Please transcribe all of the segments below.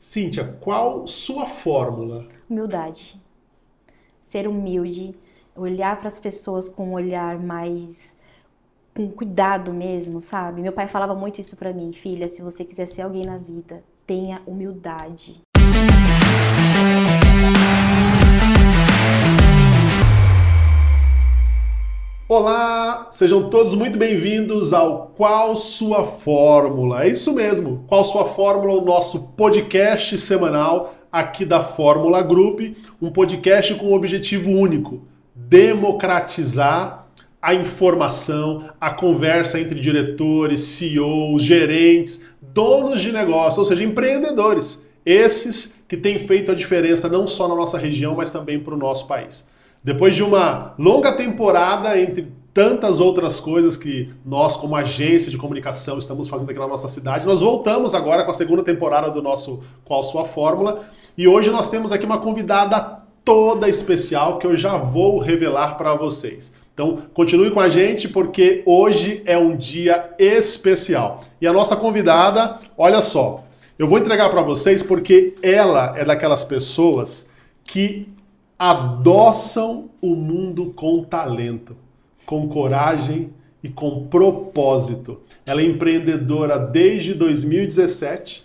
Cíntia, qual sua fórmula? Humildade. Ser humilde, olhar para as pessoas com um olhar mais com cuidado mesmo, sabe? Meu pai falava muito isso para mim, filha, se você quiser ser alguém na vida, tenha humildade. Olá, sejam todos muito bem-vindos ao Qual Sua Fórmula. É isso mesmo, Qual Sua Fórmula, o nosso podcast semanal aqui da Fórmula Group, um podcast com um objetivo único: democratizar a informação, a conversa entre diretores, CEOs, gerentes, donos de negócio, ou seja, empreendedores. Esses que têm feito a diferença não só na nossa região, mas também para o nosso país. Depois de uma longa temporada, entre tantas outras coisas que nós, como agência de comunicação, estamos fazendo aqui na nossa cidade, nós voltamos agora com a segunda temporada do nosso Qual Sua Fórmula. E hoje nós temos aqui uma convidada toda especial que eu já vou revelar para vocês. Então, continue com a gente porque hoje é um dia especial. E a nossa convidada, olha só, eu vou entregar para vocês porque ela é daquelas pessoas que adoçam o mundo com talento, com coragem e com propósito. Ela é empreendedora desde 2017,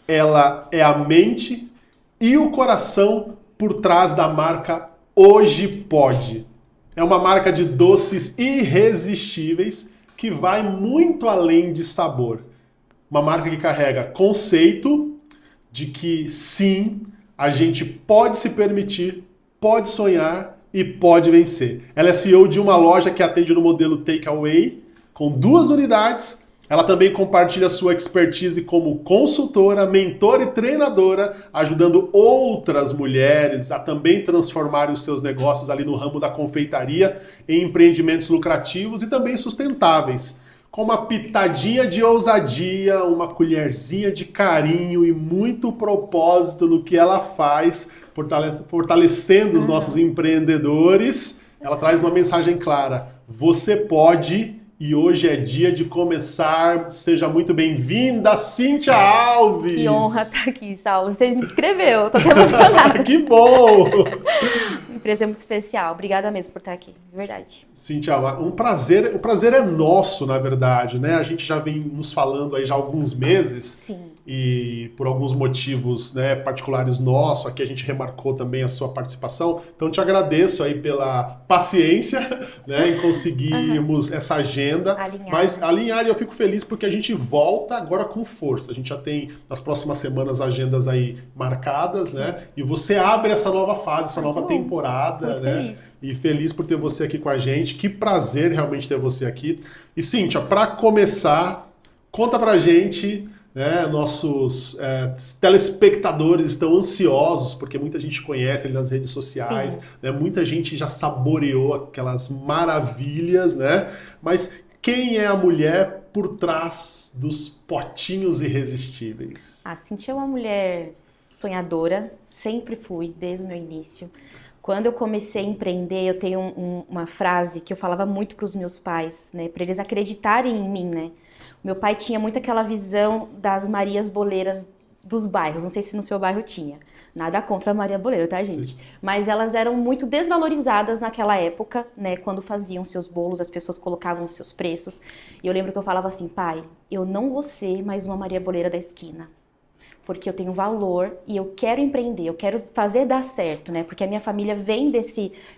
ela é a mente e o coração por trás da marca Hoje Pode. É uma marca de doces irresistíveis que vai muito além de sabor. Uma marca que carrega conceito de que sim, a gente pode se permitir, pode sonhar e pode vencer. Ela é CEO de uma loja que atende no modelo Takeaway, com 2 unidades. Ela também compartilha sua expertise como consultora, mentora e treinadora, ajudando outras mulheres a também transformarem os seus negócios ali no ramo da confeitaria em empreendimentos lucrativos e também sustentáveis. Com uma pitadinha de ousadia, uma colherzinha de carinho e muito propósito no que ela faz, fortalecendo os nossos empreendedores. Ela traz uma mensagem clara: você pode, e hoje é dia de começar. Seja muito bem-vinda, Cíntia Alves! Que honra estar aqui, Saulo. Você me descreveu, tô até emocionada. Que bom! Uma empresa muito especial. Obrigada mesmo por estar aqui, de verdade. Cíntia, um prazer, o prazer é nosso, na verdade, né? A gente já vem nos falando aí já há alguns meses. Sim. E por alguns motivos, né, particulares nossos, aqui a gente remarcou também a sua participação. Então te agradeço aí pela paciência, né, em conseguirmos essa agenda. Alinhar. Mas alinhar, e eu fico feliz porque a gente volta agora com força. A gente já tem nas próximas semanas agendas aí marcadas, né? E você abre essa nova fase, essa nova temporada, muito né? feliz. E feliz por ter você aqui com a gente. Que prazer realmente ter você aqui. E Cíntia, para começar, conta pra gente, né, nossos telespectadores estão ansiosos, porque muita gente conhece ele nas redes sociais, né, muita gente já saboreou aquelas maravilhas, né? Mas quem é a mulher por trás dos potinhos irresistíveis? A Cintia é uma mulher sonhadora, sempre fui, desde o meu início. Quando eu comecei a empreender, eu tenho uma frase que eu falava muito para os meus pais, né, para eles acreditarem em mim, né? Meu pai tinha muito aquela visão das Marias Boleiras dos bairros. Não sei se no seu bairro tinha. Nada contra a Maria Boleira, tá, gente? Sim. Mas elas eram muito desvalorizadas naquela época, né? Quando faziam seus bolos, as pessoas colocavam os seus preços. E eu lembro que eu falava assim: pai, eu não vou ser mais uma Maria Boleira da esquina. Porque eu tenho valor e eu quero empreender, eu quero fazer dar certo, né? Porque a minha família vem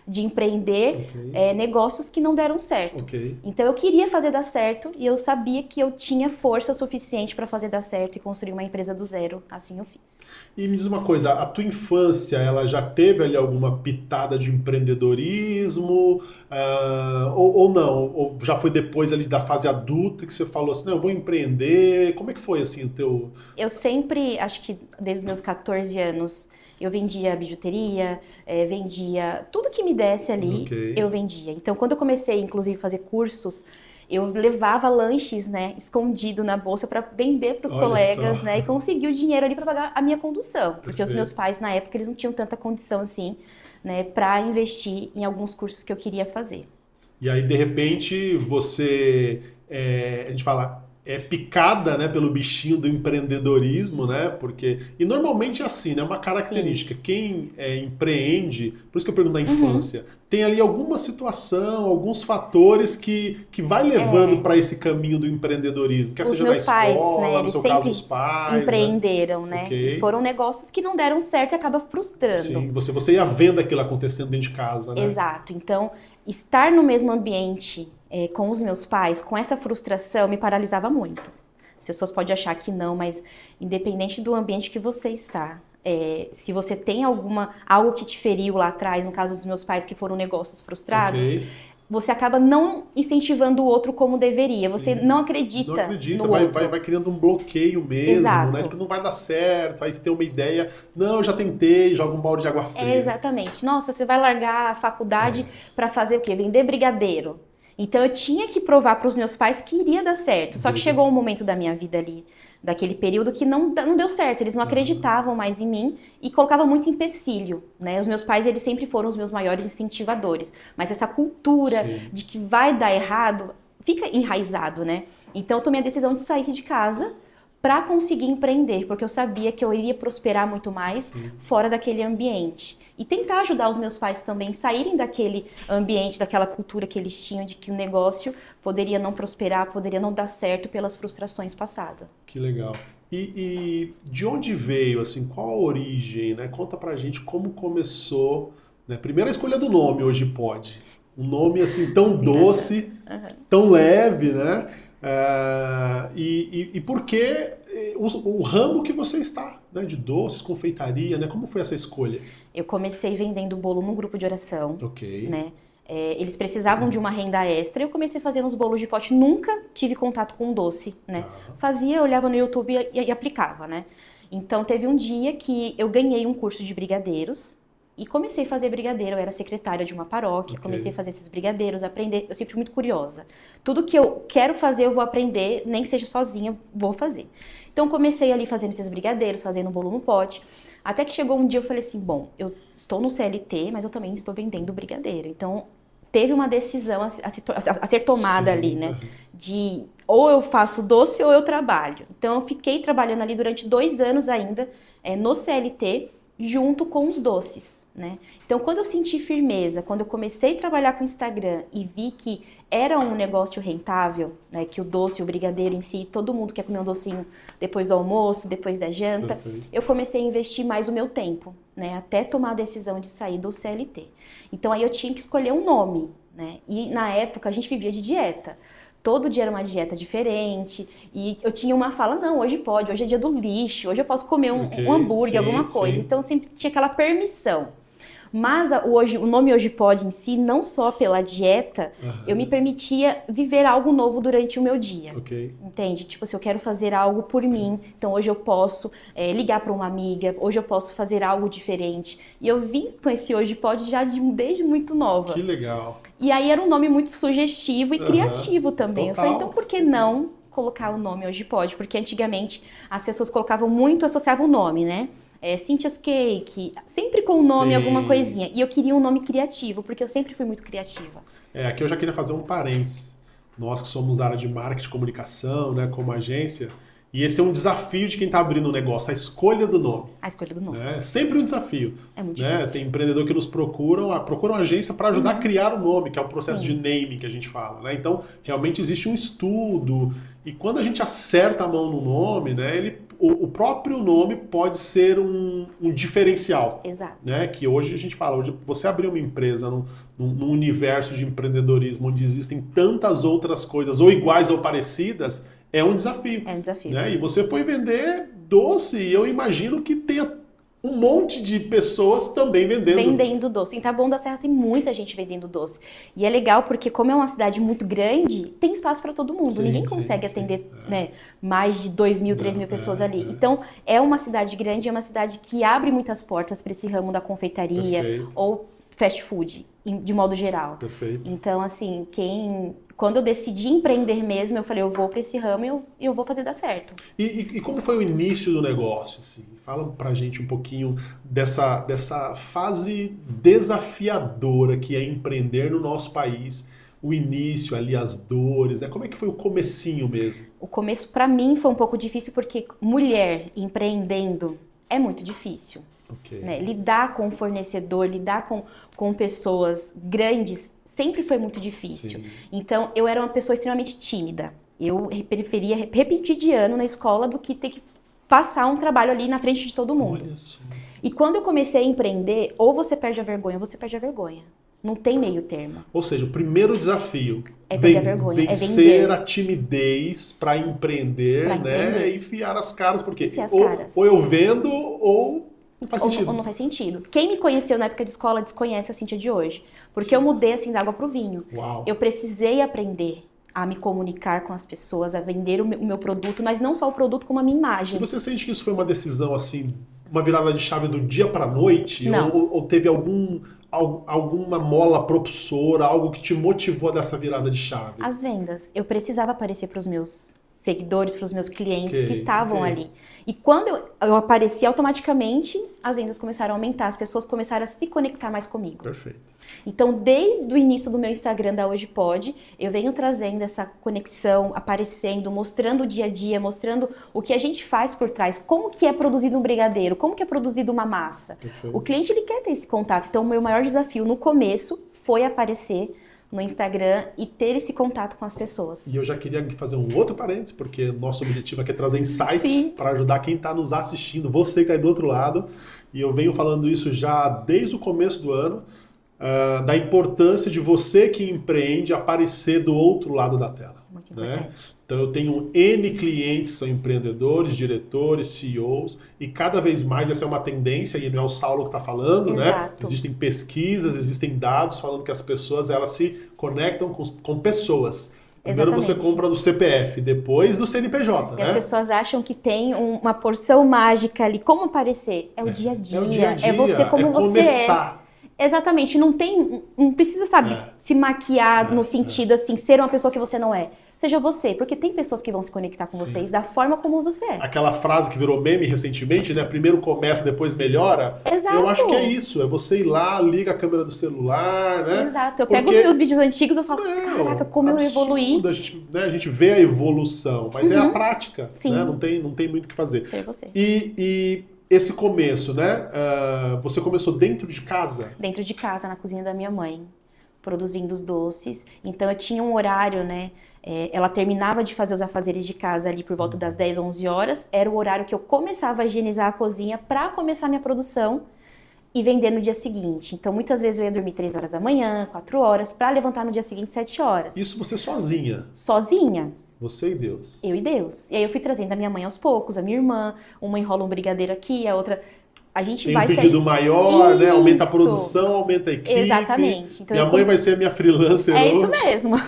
de empreender negócios que não deram certo. Então eu queria fazer dar certo e eu sabia que eu tinha força suficiente para fazer dar certo e construir uma empresa do zero. Assim eu fiz. E me diz uma coisa, a tua infância, ela já teve ali alguma pitada de empreendedorismo? Ou não? Ou já foi depois ali da fase adulta que você falou assim, não, eu vou empreender? Como é que foi assim o teu... Eu sempre, acho que desde os meus 14 anos, eu vendia bijuteria, vendia tudo que me desse ali, eu vendia. Então quando eu comecei, inclusive, a fazer cursos, eu levava lanches, né, escondido na bolsa para vender para os colegas, né, e conseguir o dinheiro ali para pagar a minha condução, porque os meus pais na época eles não tinham tanta condição assim, né, para investir em alguns cursos que eu queria fazer. E aí de repente você, a gente fala, é picada, né, pelo bichinho do empreendedorismo, né? E normalmente é assim, né? Uma característica. Sim. Quem empreende, por isso que eu pergunto da infância, tem ali alguma situação, alguns fatores que vai levando para esse caminho do empreendedorismo. Quer seja na escola, né? no seu caso, os pais. Empreenderam, né? Okay. E foram negócios que não deram certo e acaba frustrando. Sim, você ia vendo aquilo acontecendo dentro de casa, né? Exato. Então, estar no mesmo ambiente com os meus pais, com essa frustração, me paralisava muito. As pessoas podem achar que não, mas independente do ambiente que você está, se você tem algo que te feriu lá atrás, no caso dos meus pais que foram negócios frustrados, você acaba não incentivando o outro como deveria. Sim. Você não acredita no outro. Vai criando um bloqueio mesmo, Exato. né? Tipo, não vai dar certo, aí você tem uma ideia, não, eu já tentei, joga um balde de água fria. Exatamente. Nossa, você vai largar a faculdade para fazer o quê? Vender brigadeiro. Então eu tinha que provar para os meus pais que iria dar certo. Só que chegou um momento da minha vida ali, daquele período, que não deu certo. Eles não acreditavam mais em mim e colocavam muito empecilho, né? Os meus pais, eles sempre foram os meus maiores incentivadores. Mas essa cultura de que vai dar errado fica enraizado, né? Então eu tomei a decisão de sair de casa para conseguir empreender, porque eu sabia que eu iria prosperar muito mais fora daquele ambiente. E tentar ajudar os meus pais também a saírem daquele ambiente, daquela cultura que eles tinham de que o negócio poderia não prosperar, poderia não dar certo pelas frustrações passadas. Que legal. E de onde veio, assim, qual a origem, né? Conta pra gente como começou, né? Primeiro a escolha do nome, Hoje Pode. Um nome, assim, tão doce, tão leve, né? E por que o ramo que você está, né, de doces, confeitaria, né? Como foi essa escolha? Eu comecei vendendo bolo num grupo de oração, Ok. Né? Eles precisavam de uma renda extra e eu comecei a fazer uns bolos de pote. Nunca tive contato com doce, né? Fazia, olhava no YouTube e aplicava, né? Então teve um dia que eu ganhei um curso de brigadeiros e comecei a fazer brigadeiro. Eu era secretária de uma paróquia, comecei a fazer esses brigadeiros, aprender. Eu sempre fui muito curiosa. Tudo que eu quero fazer, eu vou aprender, nem que seja sozinha, vou fazer. Então comecei ali fazendo esses brigadeiros, fazendo bolo no pote. Até que chegou um dia eu falei assim, bom, eu estou no CLT, mas eu também estou vendendo brigadeiro. Então teve uma decisão a ser tomada ali, né? De ou eu faço doce ou eu trabalho. Então eu fiquei trabalhando ali durante 2 anos ainda no CLT, junto com os doces, né? Então, quando eu senti firmeza, quando eu comecei a trabalhar com o Instagram e vi que era um negócio rentável, né? Que o doce, o brigadeiro em si, todo mundo quer comer um docinho depois do almoço, depois da janta. Eu comecei a investir mais o meu tempo, né? Até tomar a decisão de sair do CLT. Então, aí eu tinha que escolher um nome, né? E na época a gente vivia de dieta. Todo dia era uma dieta diferente e eu tinha uma fala, não, hoje pode, hoje é dia do lixo, hoje eu posso comer um hambúrguer, alguma coisa. Então eu sempre tinha aquela permissão. Mas o nome Hoje Pode em si, não só pela dieta, eu me permitia viver algo novo durante o meu dia. Entende? Tipo, se eu quero fazer algo por mim, então hoje eu posso ligar para uma amiga, hoje eu posso fazer algo diferente. E eu vim com esse Hoje Pode já desde muito nova. Que legal. E aí era um nome muito sugestivo e criativo também. Eu falei, então por que não colocar o nome Hoje Pode? Porque antigamente as pessoas colocavam muito, associavam o nome, né? Cynthia's Cake, sempre com o nome, alguma coisinha. E eu queria um nome criativo, porque eu sempre fui muito criativa. Aqui eu já queria fazer um parênteses. Nós que somos da área de marketing e comunicação, né, como agência, e esse é um desafio de quem está abrindo um negócio, a escolha do nome. A escolha do nome. É sempre um desafio. É muito né? difícil. Tem empreendedor que nos procuram uma agência para ajudar a criar o nome, que é o processo de naming que a gente fala. Né? Então, realmente existe um estudo, e quando a gente acerta a mão no nome, né, o próprio nome pode ser um diferencial. Exato. Né? Que hoje a gente fala, hoje você abrir uma empresa num universo de empreendedorismo onde existem tantas outras coisas, ou iguais ou parecidas, é um desafio. É um desafio. Né? E você foi vender doce, e eu imagino que tenha um monte de pessoas também vendendo doce. Em Taboão da Serra tem muita gente vendendo doce. E é legal porque, como é uma cidade muito grande, tem espaço para todo mundo. Ninguém consegue atender né, mais de 2.000, 3.000 pessoas ali. Então, é uma cidade grande, é uma cidade que abre muitas portas para esse ramo da confeitaria ou fast food, de modo geral. Então, assim, quando eu decidi empreender mesmo, eu falei, eu vou para esse ramo e eu vou fazer dar certo. E como foi o início do negócio? Assim? Fala pra gente um pouquinho dessa fase desafiadora que é empreender no nosso país, o início ali, as dores, né? Como é que foi o comecinho mesmo? O começo, para mim, foi um pouco difícil porque mulher empreendendo é muito difícil. Ok. Né? Lidar com fornecedor, lidar com pessoas grandes sempre foi muito difícil. Sim. Então, eu era uma pessoa extremamente tímida. Eu preferia repetir de ano na escola do que ter que passar um trabalho ali na frente de todo mundo. Olha só. E quando eu comecei a empreender, ou você perde a vergonha, ou você perde a vergonha. Não tem meio termo. Ou seja, o primeiro desafio É perder a vergonha, é vencer vender. a timidez para empreender, Pra né? empreender. E enfiar as caras, porque Enfiar as ou, caras. ou eu vendo ou não faz sentido. Ou não faz sentido. Quem me conheceu na época de escola desconhece a Cíntia de hoje. Porque eu mudei assim da água pro vinho. Uau. Eu precisei aprender a me comunicar com as pessoas, a vender o meu produto, mas não só o produto, como a minha E imagem. você sente que isso foi uma decisão assim, uma virada de chave do dia para noite? Não. Ou teve alguma mola propulsora, algo que te motivou dessa virada de chave? As vendas. Eu precisava aparecer para os meus seguidores, para os meus clientes Ok, que estavam ok. ali. E quando eu apareci automaticamente, as vendas começaram a aumentar, as pessoas começaram a se conectar mais comigo. Perfeito. Então, desde o início do meu Instagram da Hoje Pode, eu venho trazendo essa conexão, aparecendo, mostrando o dia a dia, mostrando o que a gente faz por trás, como que é produzido um brigadeiro, como que é produzido uma massa. Perfeito. O cliente, ele quer ter esse contato. Então, o meu maior desafio no começo foi aparecer no Instagram e ter esse contato com as pessoas. E eu já queria fazer um outro parênteses, porque nosso objetivo aqui é trazer insights Sim. para ajudar quem está nos assistindo, você que está aí do outro lado. E eu venho falando isso já desde o começo do ano, da importância de você que empreende aparecer do outro lado da tela. Muito Né? importante. Então eu tenho N clientes que são empreendedores, diretores, CEOs, e cada vez mais essa é uma tendência, e não é o Saulo que está falando, né? Exato. Existem pesquisas, existem dados falando que as pessoas elas se conectam com pessoas. Primeiro você Exatamente. compra do CPF, depois do CNPJ, E as né? pessoas acham que tem uma porção mágica ali. Como aparecer? É o dia a dia. É o dia a dia, É você como você começar. Exatamente. Não precisa, sabe, se maquiar no sentido assim, ser uma pessoa que você não é. Seja você, porque tem pessoas que vão se conectar com Sim. vocês da forma como você é. Aquela frase que virou meme recentemente, né? Primeiro começa, depois melhora. Exato. Eu acho que é isso. É você ir lá, liga a câmera do celular, né? Exato. Eu pego os meus vídeos antigos e falo, caraca, como eu evoluí. A gente vê a evolução, mas é a prática. Sim. Né? Não tem muito o que fazer. Ser você. E esse começo, né? Você começou dentro de casa? Dentro de casa, na cozinha da minha mãe, produzindo os doces. Então eu tinha um horário, né? Ela terminava de fazer os afazeres de casa ali por volta das 10, 11 horas. Era o horário que eu começava a higienizar a cozinha para começar a minha produção e vender no dia seguinte. Então muitas vezes eu ia dormir 3 horas da manhã, 4 horas, para levantar no dia seguinte 7 horas. Isso você sozinha? Sozinha. Você e Deus? Eu e Deus. E aí eu fui trazendo a minha mãe aos poucos, a minha irmã. Uma enrola um brigadeiro aqui, a outra... A gente Tem vai um pedido maior, né? Aumenta a Isso. produção, aumenta a equipe. Exatamente. Então, minha mãe vai ser a minha freelancer É hoje. isso mesmo.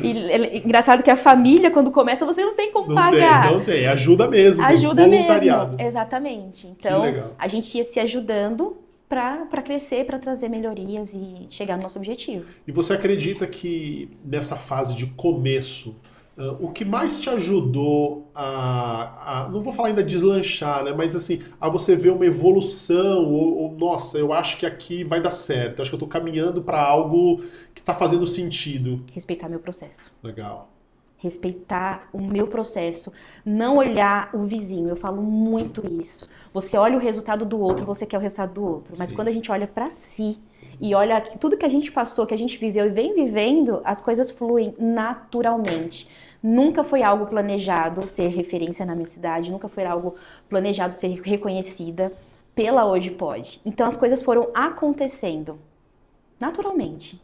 E engraçado que a família, quando começa, você não tem como Não pagar. Não tem. Ajuda mesmo. Ajuda voluntariado. mesmo. Exatamente. Então, legal. a gente ia se ajudando para crescer, para trazer melhorias e chegar no nosso objetivo. E você acredita que nessa fase de começo, o que mais te ajudou não vou falar ainda deslanchar, né? Mas assim, a você ver uma evolução, ou nossa, eu acho que aqui vai dar certo, eu acho que eu tô caminhando para algo que tá fazendo sentido. Respeitar meu processo. Legal. Respeitar o meu processo, não olhar o vizinho. Eu falo muito isso. Você olha o resultado do outro, você quer o resultado do outro. Mas Sim. quando a gente olha pra si e olha tudo que a gente passou, que a gente viveu e vem vivendo, as coisas fluem naturalmente. Nunca foi algo planejado ser referência na minha cidade, nunca foi algo planejado ser reconhecida pela Hoje Pode. Então as coisas foram acontecendo naturalmente.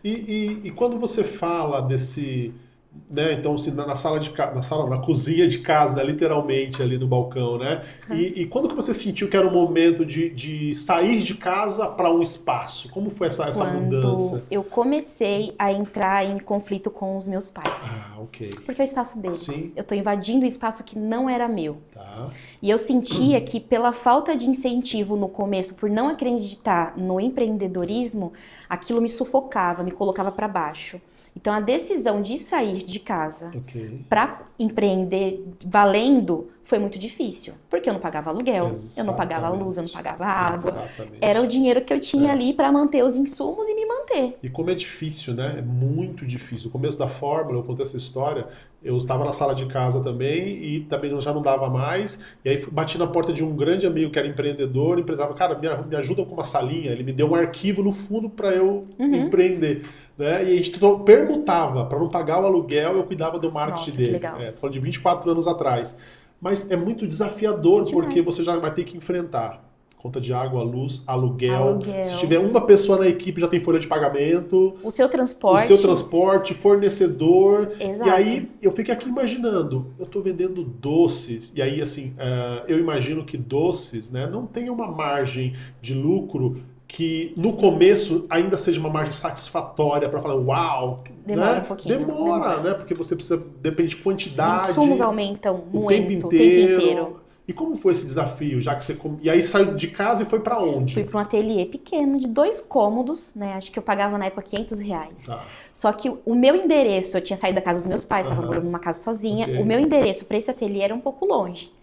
E quando você fala desse, né, então assim, na cozinha de casa, né, literalmente ali no balcão, né? E quando que você sentiu que era o momento de sair de casa para um espaço? Como foi essa mudança? Eu comecei a entrar em conflito com os meus pais. Ok. Porque é o espaço deles. Sim. Eu tô invadindo um espaço que não era meu. Tá. E eu sentia que pela falta de incentivo no começo, por não acreditar no empreendedorismo, aquilo me sufocava, me colocava para baixo. Então a decisão de sair de casa Ok. para empreender valendo foi muito difícil, porque eu não pagava aluguel, eu não pagava luz, eu não pagava água. Exatamente. Era o dinheiro que eu tinha ali para manter os insumos e me manter. E como é difícil, né? É muito difícil. No começo da fórmula, eu contei essa história, eu estava na sala de casa também e também já não dava mais. E aí bati na porta de um grande amigo que era empreendedor, empresário, cara, me ajuda com uma salinha. Ele me deu um arquivo no fundo para eu empreender. Né? E a gente permutava, para não pagar o aluguel, eu cuidava do marketing dele. Legal. Tô falando de 24 anos atrás. Mas é muito desafiador, porque você já vai ter que enfrentar conta de água, luz, aluguel. Se tiver uma pessoa na equipe, já tem folha de pagamento. O seu transporte. Fornecedor. Exato. E aí, eu fico aqui imaginando, eu estou vendendo doces, e aí, assim, eu imagino que doces, né, não tem uma margem de lucro que no começo ainda seja uma margem satisfatória para falar, uau, demora né? um pouquinho. Demora, né? Porque você precisa, depende de quantidade. Os insumos aumentam o muito, tempo o tempo inteiro. E como foi esse desafio? Já que você e aí saiu de casa e foi para onde? Fui para um ateliê pequeno de 2 cômodos, né? Acho que eu pagava na época R$500. Tá. Só que o meu endereço, eu tinha saído da casa dos meus pais, estava morando numa casa sozinha. Ok. O meu endereço para esse ateliê era um pouco longe.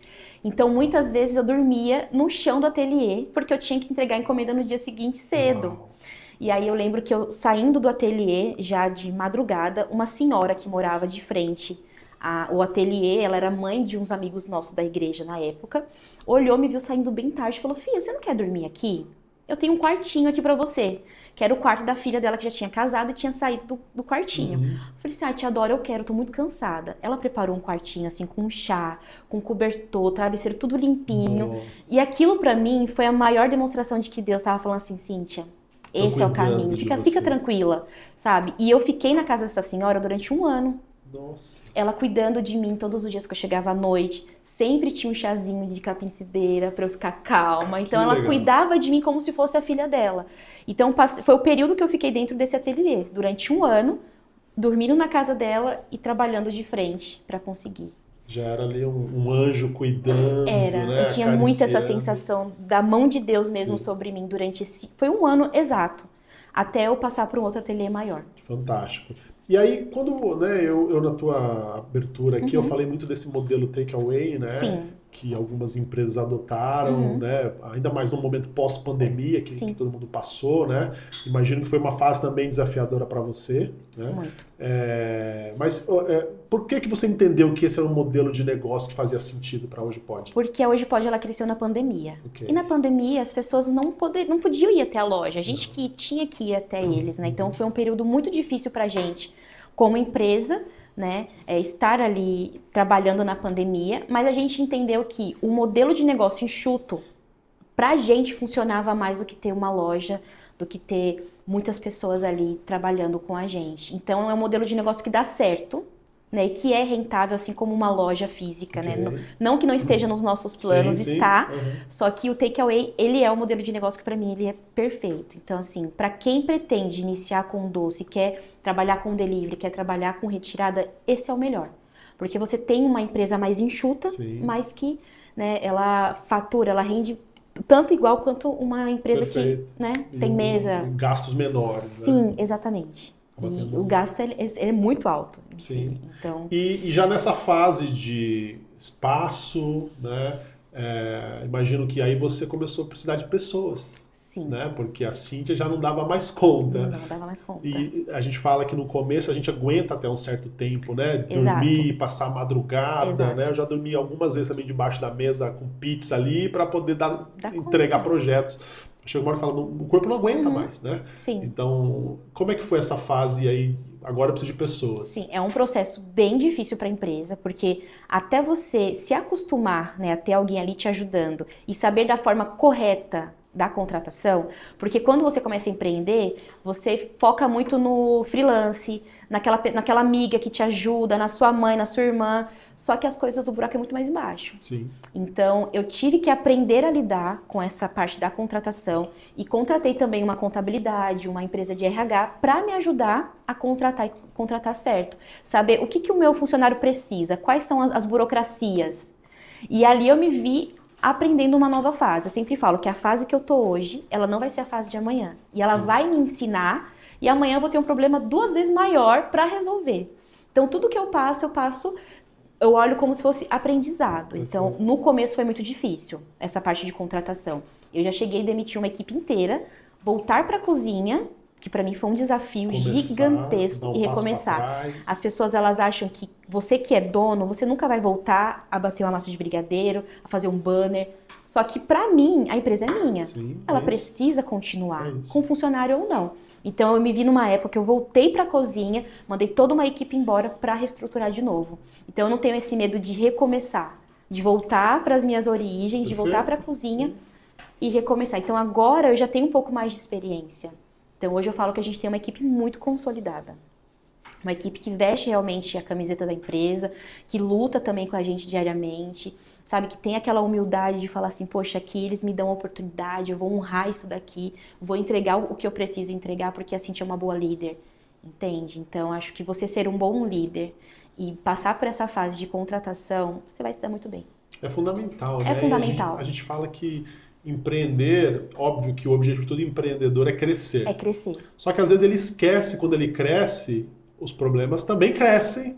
Então, muitas vezes eu dormia no chão do ateliê, porque eu tinha que entregar a encomenda no dia seguinte cedo. Uau. E aí eu lembro que eu, saindo do ateliê, já de madrugada, uma senhora que morava de frente ao ateliê, ela era mãe de uns amigos nossos da igreja na época, olhou, me viu saindo bem tarde e falou, filha, você não quer dormir aqui? Eu tenho um quartinho aqui pra você. Que era o quarto da filha dela que já tinha casado e tinha saído do quartinho. Falei assim, tia Dora, eu quero, tô muito cansada. Ela preparou um quartinho assim, com chá, com cobertor, travesseiro, tudo limpinho. Nossa. E aquilo pra mim foi a maior demonstração de que Deus tava falando assim, Cíntia, esse é o caminho, fica tranquila, sabe? E eu fiquei na casa dessa senhora durante 1 ano. Nossa. Ela cuidando de mim todos os dias que eu chegava à noite. Sempre tinha um chazinho de capim-cibeira pra eu ficar calma. Então Que ela legal. cuidava de mim como se fosse a filha dela. Então foi o período que eu fiquei dentro desse ateliê. Durante 1 ano, dormindo na casa dela e trabalhando de frente pra conseguir. Já era ali um anjo cuidando, Era, né? eu tinha muito essa acariciando. sensação da mão de Deus mesmo Sim. sobre mim durante foi 1 ano exato. Até eu passar para um outro ateliê maior. Fantástico. E aí, quando, né, eu na tua abertura aqui, eu falei muito desse modelo takeaway, né? Sim. Que algumas empresas adotaram, né? Ainda mais no momento pós-pandemia que todo mundo passou, né? Imagino que foi uma fase também desafiadora para você, né? Muito. Mas por que você entendeu que esse era um modelo de negócio que fazia sentido para Hoje Pode? Porque a Hoje Pode ela cresceu na pandemia. Ok. E na pandemia as pessoas não podiam ir até a loja. A gente que tinha que ir até eles, né? Então foi um período muito difícil pra gente como empresa, né? Estar ali trabalhando na pandemia, mas a gente entendeu que o modelo de negócio enxuto pra gente funcionava mais do que ter uma loja, do que ter muitas pessoas ali trabalhando com a gente. Então é um modelo de negócio que dá certo, né, e que é rentável, assim como uma loja física, Ok. né? Não que não esteja nos nossos planos, Sim. está, Uhum. só que o takeaway, ele é o modelo de negócio que para mim ele é perfeito. Então, assim, para quem pretende iniciar com doce, quer trabalhar com delivery, quer trabalhar com retirada, esse é o melhor. Porque você tem uma empresa mais enxuta, Sim. mas que, né, ela fatura, ela rende tanto igual quanto uma empresa Perfeito. que, né, tem mesa. Gastos menores, né? Sim, exatamente. Acaba E tendo- o gasto ele é muito alto. Sim. Então, E já nessa fase de espaço, né? Imagino que aí você começou a precisar de pessoas, sim, né? Porque a Cíntia já não dava mais conta. não dava mais conta. E a gente fala que no começo a gente aguenta até um certo tempo, né? Exato. Dormir, passar a madrugada, Exato. né? Eu já dormi algumas vezes também debaixo da mesa com pizza ali para poder Dá entregar conta. projetos. Chega uma hora que fala, o corpo não aguenta mais, né? Sim. Então, como é que foi essa fase aí? Agora eu preciso de pessoas. Sim, é um processo bem difícil para a empresa, porque até você se acostumar, né, a ter alguém ali te ajudando e saber da forma correta da contratação, porque quando você começa a empreender, você foca muito no freelance, naquela amiga que te ajuda, na sua mãe, na sua irmã, só que as coisas, o buraco é muito mais embaixo. Sim. Então, eu tive que aprender a lidar com essa parte da contratação e contratei também uma contabilidade, uma empresa de RH para me ajudar a contratar e contratar certo. Saber o que o meu funcionário precisa, quais são as burocracias. E ali eu me vi aprendendo uma nova fase. Eu sempre falo que a fase que eu tô hoje, ela não vai ser a fase de amanhã. E ela vai me ensinar e amanhã eu vou ter um problema 2 vezes maior para resolver. Então, tudo que eu passo eu olho como se fosse aprendizado. Então, no começo foi muito difícil, essa parte de contratação. Eu já cheguei a demitir uma equipe inteira, voltar para a cozinha, que para mim foi um desafio gigantesco, e recomeçar. As pessoas, elas acham que você que é dono, você nunca vai voltar a bater uma massa de brigadeiro, a fazer um banner. Só que para mim, a empresa é minha. Sim, ela precisa continuar, com funcionário ou não. Então eu me vi numa época que eu voltei para a cozinha, mandei toda uma equipe embora para reestruturar de novo. Então eu não tenho esse medo de recomeçar, de voltar para as minhas origens, de voltar para a cozinha e recomeçar. Então agora eu já tenho um pouco mais de experiência. Então hoje eu falo que a gente tem uma equipe muito consolidada. Uma equipe que veste realmente a camiseta da empresa, que luta também com a gente diariamente, sabe? Que tem aquela humildade de falar assim, poxa, aqui eles me dão a oportunidade, eu vou honrar isso daqui, vou entregar o que eu preciso entregar, porque a Cintia é uma boa líder, entende? Então, acho que você ser um bom líder e passar por essa fase de contratação, você vai se dar muito bem. É fundamental, né? É fundamental. A gente fala que empreender, óbvio que o objetivo de todo empreendedor é crescer. É crescer. Só que às vezes ele esquece, quando ele cresce, os problemas também crescem,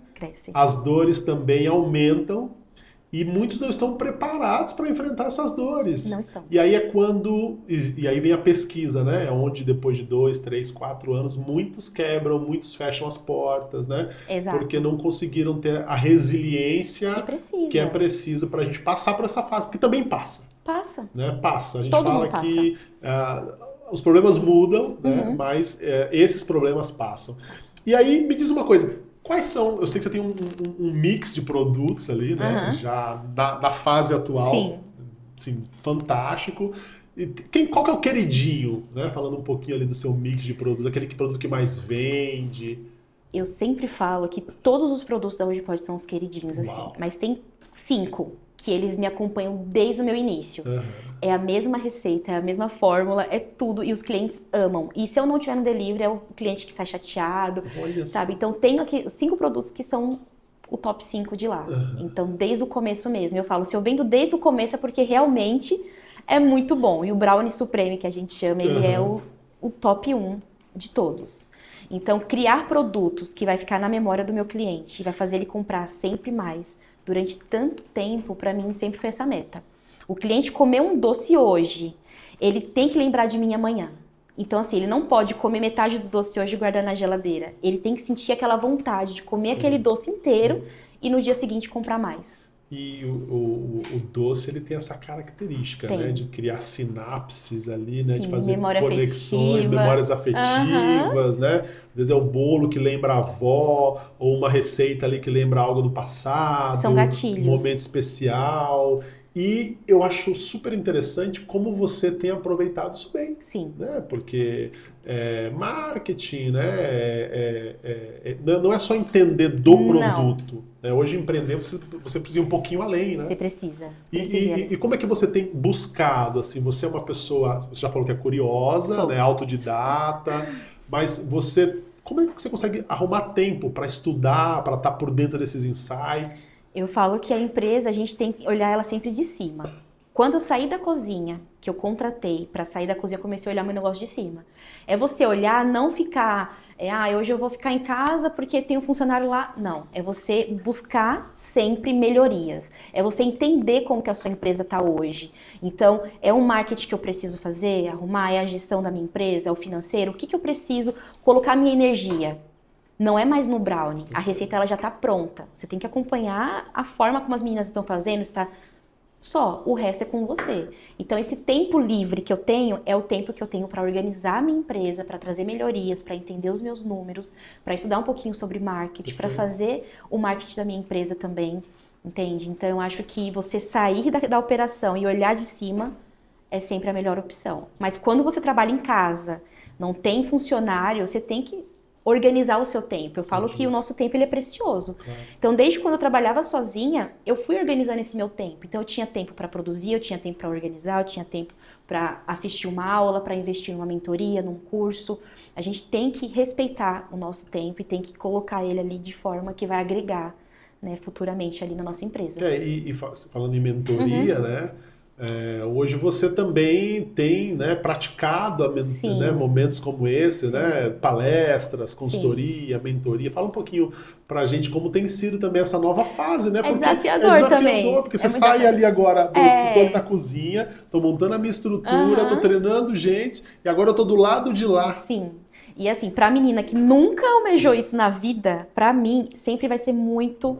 as dores também aumentam e muitos não estão preparados para enfrentar essas dores. Não estão. E aí e aí vem a pesquisa, né? Onde depois de 2, 3, 4 anos, muitos quebram, muitos fecham as portas, né? Exato. Porque não conseguiram ter a resiliência que é precisa para a gente passar por essa fase, porque também passa. Passa. Né? Passa. A gente Todo fala que os problemas mudam, né? Mas esses problemas passam. E aí, me diz uma coisa, quais são, eu sei que você tem um mix de produtos ali, né? Já na fase atual, sim, fantástico. E qual que é o queridinho, né? Falando um pouquinho ali do seu mix de produtos, aquele produto que mais vende. Eu sempre falo que todos os produtos da Hoje Pode são os queridinhos, assim, mas tem 5 que eles me acompanham desde o meu início. É a mesma receita, é a mesma fórmula, é tudo, e os clientes amam. E se eu não tiver no delivery, é o cliente que sai chateado, sabe? Então, tenho aqui 5 produtos que são o top 5 de lá. Então, desde o começo mesmo. Eu falo, se eu vendo desde o começo é porque realmente é muito bom. E o Brownie Supreme, que a gente chama, ele é o top 1 de todos. Então, criar produtos que vai ficar na memória do meu cliente e vai fazer ele comprar sempre mais durante tanto tempo, para mim, sempre foi essa meta. O cliente comer um doce hoje, ele tem que lembrar de mim amanhã. Então, assim, ele não pode comer metade do doce hoje e guardar na geladeira. Ele tem que sentir aquela vontade de comer aquele doce inteiro e no dia seguinte comprar mais. E o doce, ele tem essa característica, né? De criar sinapses ali, né? De fazer conexões, memórias afetivas, né? Às vezes é o bolo que lembra a avó, ou uma receita ali que lembra algo do passado. São gatilhos. Um momento especial. E eu acho super interessante como você tem aproveitado isso bem. Sim. Né? Porque marketing, né? Não é só entender do produto. Né? Hoje, empreender, você precisa ir um pouquinho além, né? Você precisa. E como é que você tem buscado? Assim, você é uma pessoa, você já falou que é curiosa, né? Autodidata, mas como é que você consegue arrumar tempo para estudar, para estar por dentro desses insights? Eu falo que a empresa, a gente tem que olhar ela sempre de cima. Quando eu saí da cozinha, que eu contratei para sair da cozinha, eu comecei a olhar meu negócio de cima. É você olhar, não ficar, hoje eu vou ficar em casa porque tem um funcionário lá. Não, é você buscar sempre melhorias. É você entender como que a sua empresa está hoje. Então, é um marketing que eu preciso fazer, arrumar, é a gestão da minha empresa, é o financeiro, o que eu preciso colocar minha energia. Não é mais no brownie, a receita ela já está pronta. Você tem que acompanhar a forma como as meninas estão fazendo, está só, o resto é com você. Então esse tempo livre que eu tenho é o tempo que eu tenho para organizar a minha empresa, para trazer melhorias, para entender os meus números, para estudar um pouquinho sobre marketing, para fazer o marketing da minha empresa também, entende? Então eu acho que você sair da operação e olhar de cima é sempre a melhor opção. Mas quando você trabalha em casa, não tem funcionário, você tem que organizar o seu tempo. Eu falo que o nosso tempo ele é precioso. Claro. Então, desde quando eu trabalhava sozinha, eu fui organizando esse meu tempo. Então, eu tinha tempo para produzir, eu tinha tempo para organizar, eu tinha tempo para assistir uma aula, para investir numa mentoria, num curso. A gente tem que respeitar o nosso tempo e tem que colocar ele ali de forma que vai agregar, né, futuramente ali na nossa empresa. E falando em mentoria, né? Hoje você também tem, né, praticado né, Sim, momentos como esse, sim, né, palestras, sim. consultoria, mentoria. Fala um pouquinho pra gente como tem sido também essa nova fase, né? É Porque é desafiador desafiador, também. porque É você muito sai desafiador. ali agora, tô ali na É. cozinha, tô montando a minha estrutura, tô Aham. treinando gente e agora eu tô do lado de lá. Sim. E assim, pra menina que nunca almejou isso na vida, pra mim, sempre vai ser muito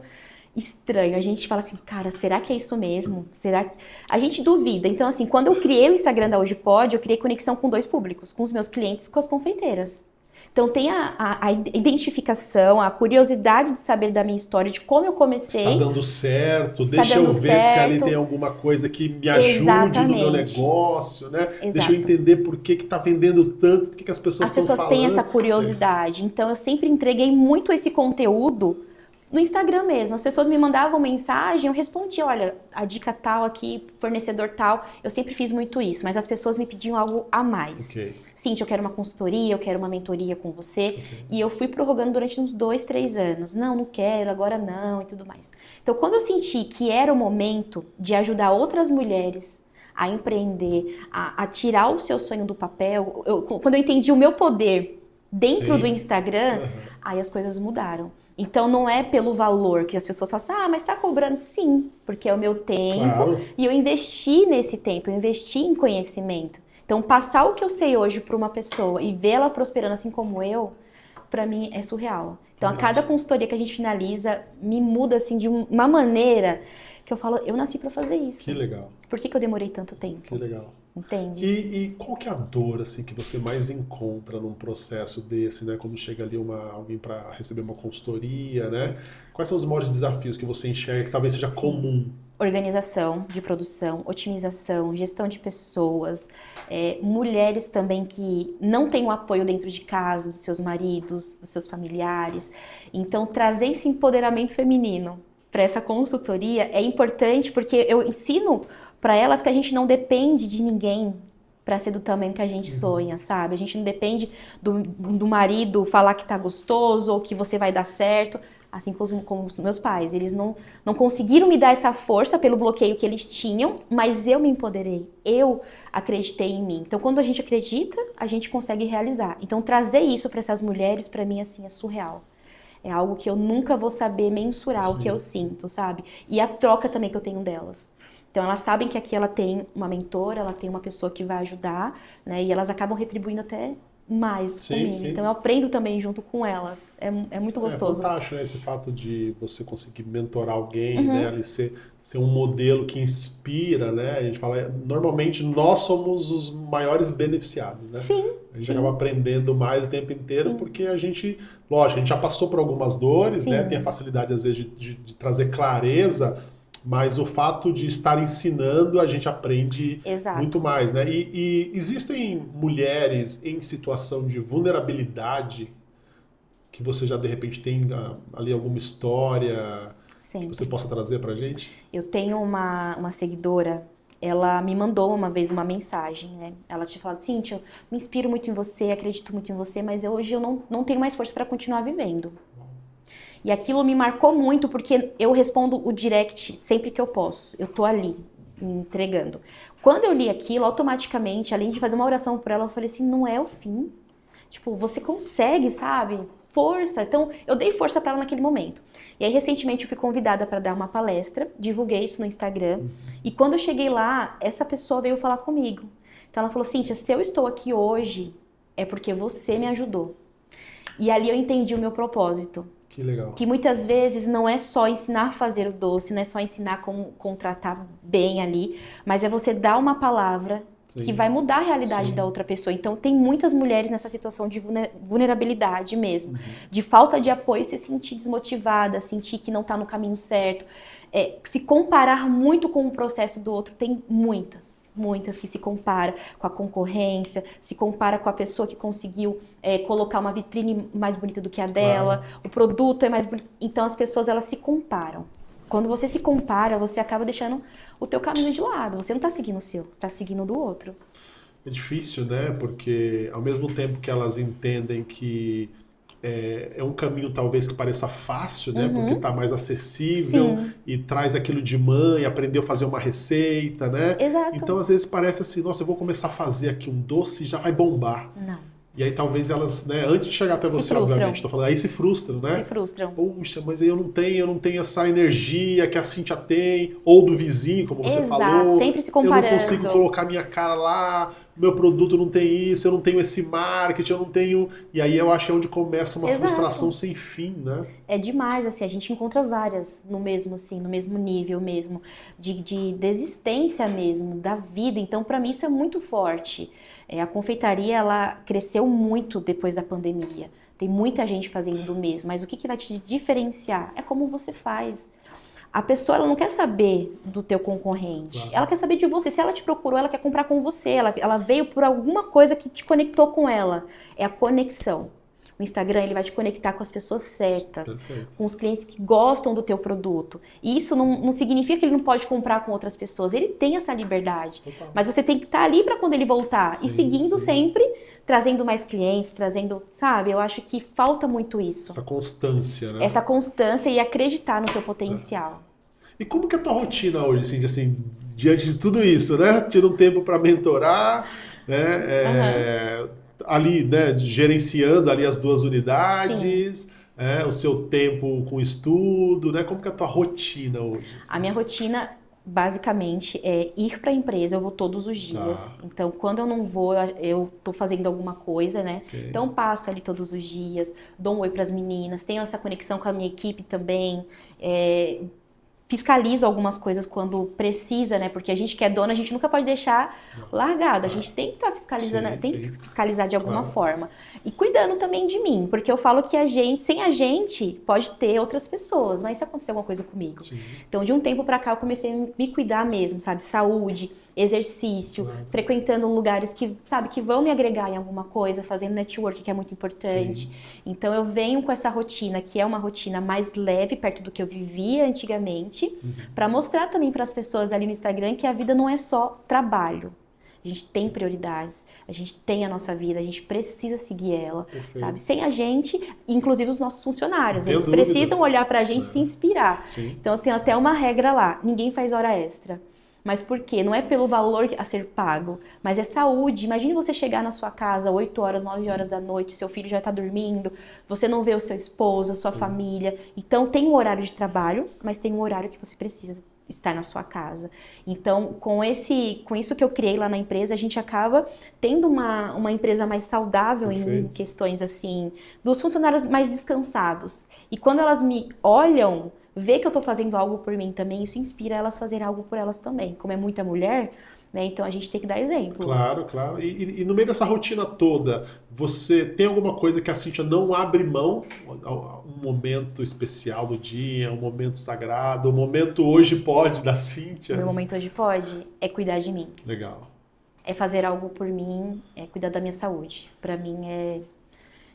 estranho. A gente fala assim, cara, será que é isso mesmo? Será que... A gente duvida. Então, assim, quando eu criei o Instagram da Hoje Pode, eu criei conexão com dois públicos, com os meus clientes e com as confeiteiras. Então tem a identificação, a curiosidade de saber da minha história, de como eu Está comecei, dando certo, está deixa dando eu ver se ali tem certo. alguma coisa que me ajude no meu Exatamente. negócio, né? Deixa eu Exato. entender por que está vendendo tanto, o que as pessoas As estão pessoas têm essa falando. curiosidade. Então eu sempre entreguei muito esse conteúdo no Instagram mesmo. As pessoas me mandavam mensagem, eu respondia, olha, a dica tal aqui, fornecedor tal. Eu sempre fiz muito isso, mas as pessoas me pediam algo a mais. Ok, Cintia, eu quero uma consultoria, eu quero uma mentoria com você. ok. E eu fui prorrogando durante uns 2, 3 anos. Não, não quero, agora não e tudo mais. Então, quando eu senti que era o momento de ajudar outras mulheres a empreender, a tirar o seu sonho do papel, quando eu entendi o meu poder dentro do Sim. Instagram, Aham. aí as coisas mudaram. Então não é pelo valor que as pessoas falam assim, ah, mas tá cobrando sim, porque é o meu tempo Claro. e eu investi nesse tempo, eu investi em conhecimento. Então passar o que eu sei hoje para uma pessoa e vê-la prosperando assim como eu, para mim é surreal. Então a cada Verdade. consultoria que a gente finaliza me muda assim de uma maneira que eu falo, eu nasci para fazer Que isso. legal, Por que eu demorei tanto que tempo? legal. Entende? E qual que é a dor assim que você mais encontra num processo desse, né? Quando chega ali alguém para receber uma consultoria, né? Quais são os maiores desafios que você enxerga que talvez seja Sim. comum? Organização de produção, otimização, gestão de pessoas, mulheres também que não têm o apoio dentro de casa, dos seus maridos, dos seus familiares. Então, trazer esse empoderamento feminino para essa consultoria é importante porque eu ensino para elas que a gente não depende de ninguém para ser do tamanho que a gente Uhum. sonha, sabe? A gente não depende do marido falar que tá gostoso ou que você vai dar certo. Assim como os meus pais, eles não conseguiram me dar essa força pelo bloqueio que eles tinham, mas eu me empoderei, eu acreditei em mim. Então, quando a gente acredita, a gente consegue realizar. Então, trazer isso para essas mulheres, para mim, assim, é surreal. É algo que eu nunca vou saber mensurar o que eu Sim. sinto, sabe? E a troca também que eu tenho delas. Então, elas sabem que aqui ela tem uma mentora, ela tem uma pessoa que vai ajudar, né? E elas acabam retribuindo até mais Sim, comigo. Então, eu sim. aprendo também junto com elas. É muito É gostoso. fantástico, né? Esse fato de você conseguir mentorar alguém, né? Uhum. Ali ser um modelo que inspira, né? A gente fala, normalmente nós somos os maiores beneficiados, né? Sim, A gente acaba sim, aprendendo mais o tempo inteiro sim, porque a gente, lógico, a gente já passou por algumas dores, né? Tem a sim, facilidade, às vezes, de trazer clareza, mas o fato de estar ensinando, a gente aprende muito exato. mais, né? E existem mulheres em situação de vulnerabilidade que você já de repente tem ali alguma história que você Sempre. possa trazer pra gente? Eu tenho uma seguidora, ela me mandou uma vez uma mensagem, né? Ela tinha falado, Cíntia, eu me inspiro muito em você, acredito muito em você, mas hoje eu não tenho mais força para continuar vivendo. E aquilo me marcou muito porque eu respondo o direct sempre que eu posso. Eu tô ali, me entregando. Quando eu li aquilo, automaticamente, além de fazer uma oração por ela, eu falei assim, não é o fim. Tipo, você consegue, sabe? Força. Então, eu dei força para ela naquele momento. E aí, recentemente, eu fui convidada para dar uma palestra, divulguei isso no Instagram. E quando eu cheguei lá, essa pessoa veio falar comigo. Então, ela falou: Cíntia, se eu estou aqui hoje, é porque você me ajudou. E ali eu entendi o meu propósito. Que legal. Que muitas vezes não é só ensinar a fazer o doce, não é só ensinar como contratar bem ali, mas é você dar uma palavra que vai Sim, mudar a realidade da sim. outra pessoa. Então, tem muitas mulheres nessa situação de vulnerabilidade mesmo, de falta de apoio, se sentir desmotivada, sentir que não está no caminho certo. Se comparar muito com o processo do outro, tem muitas que se compara com a concorrência, se compara com a pessoa que conseguiu colocar uma vitrine mais bonita do que a Claro. dela, o produto é mais bonito. Então as pessoas elas se comparam. Quando você se compara, você acaba deixando o teu caminho de lado. Você não tá seguindo o seu, você tá seguindo o do outro. É difícil, né? Porque ao mesmo tempo que elas entendem que é um caminho talvez que pareça fácil, né? Porque está mais acessível Sim. e traz aquilo de mãe, aprendeu a fazer uma receita, né? Exato. Então às vezes parece assim, nossa, eu vou começar a fazer aqui um doce e já vai bombar. Não. E aí talvez elas, né, antes de chegar até você, obviamente, tô falando, aí se frustram, né? Se frustram. Puxa, mas aí eu não tenho essa energia que a Cíntia tem, ou do vizinho, como você falou. Sempre se comparando. Eu não consigo colocar minha cara lá, meu produto não tem isso, eu não tenho esse marketing, eu não tenho... E aí eu acho que é onde começa uma frustração sem fim, né? É demais, assim, a gente encontra várias no mesmo, assim, no mesmo nível mesmo, de desistência mesmo, da vida. Então, para mim, isso é muito forte. A confeitaria, ela cresceu muito depois da pandemia. Tem muita gente fazendo o mesmo, mas o que vai te diferenciar? É como você faz. A pessoa, ela não quer saber do teu concorrente, claro. Ela quer saber de você. Se ela te procurou, ela quer comprar com você, ela veio por alguma coisa que te conectou com ela. É a conexão. O Instagram, ele vai te conectar com as pessoas certas, perfeito. Com os clientes que gostam do teu produto. E isso não significa que ele não pode comprar com outras pessoas. Ele tem essa liberdade. Total. Mas você tem que estar ali para quando ele voltar. Sim, e seguindo sempre, trazendo mais clientes, trazendo... Sabe? Eu acho que falta muito isso. Essa constância, né? Essa constância e acreditar no teu potencial. E como que é a tua rotina hoje, assim, diante de tudo isso, né? Tira um tempo para mentorar, né? Ali, né, gerenciando ali as 2 unidades, o seu tempo com estudo, né? Como que é a tua rotina hoje? Assim? A minha rotina, basicamente, é ir para a empresa, eu vou todos os dias. Então, quando eu não vou, eu tô fazendo alguma coisa, né? Okay. Então, passo ali todos os dias, dou um oi para as meninas, tenho essa conexão com a minha equipe também, fiscalizo algumas coisas quando precisa, né? Porque a gente que é dona, a gente nunca pode deixar largado. A gente tem que estar fiscalizando, tem que fiscalizar de alguma forma. E cuidando também de mim, porque eu falo que sem a gente, pode ter outras pessoas, mas se acontecer alguma coisa comigo. Sim. Então, de um tempo pra cá, eu comecei a me cuidar mesmo, sabe? Saúde, exercício, frequentando lugares que, sabe, que vão me agregar em alguma coisa, fazendo network, que é muito importante. Sim. Então, eu venho com essa rotina, que é uma rotina mais leve, perto do que eu vivia antigamente, para mostrar também para as pessoas ali no Instagram que a vida não é só trabalho. A gente tem prioridades, a gente tem a nossa vida, a gente precisa seguir ela, perfeito. Sabe? Sem a gente, inclusive os nossos funcionários, eles precisam olhar para a gente e se inspirar. Sim. Então, eu tenho até uma regra lá, ninguém faz hora extra. Mas por quê? Não é pelo valor a ser pago, mas é saúde. Imagine você chegar na sua casa 8 horas, 9 horas da noite, seu filho já está dormindo, você não vê o seu esposo, a sua família. Então, tem um horário de trabalho, mas tem um horário que você precisa estar na sua casa. Então, com isso que eu criei lá na empresa, a gente acaba tendo uma empresa mais saudável em questões assim, dos funcionários mais descansados. E quando elas me olham, vê que eu tô fazendo algo por mim também, isso inspira elas a fazerem algo por elas também. Como é muita mulher, né, então a gente tem que dar exemplo. Claro, claro. E no meio dessa rotina toda, você tem alguma coisa que a Cíntia não abre mão? Um momento especial do dia, um momento sagrado, um momento hoje pode da Cíntia? O meu momento hoje pode é cuidar de mim. Legal. É fazer algo por mim, é cuidar da minha saúde. Pra mim é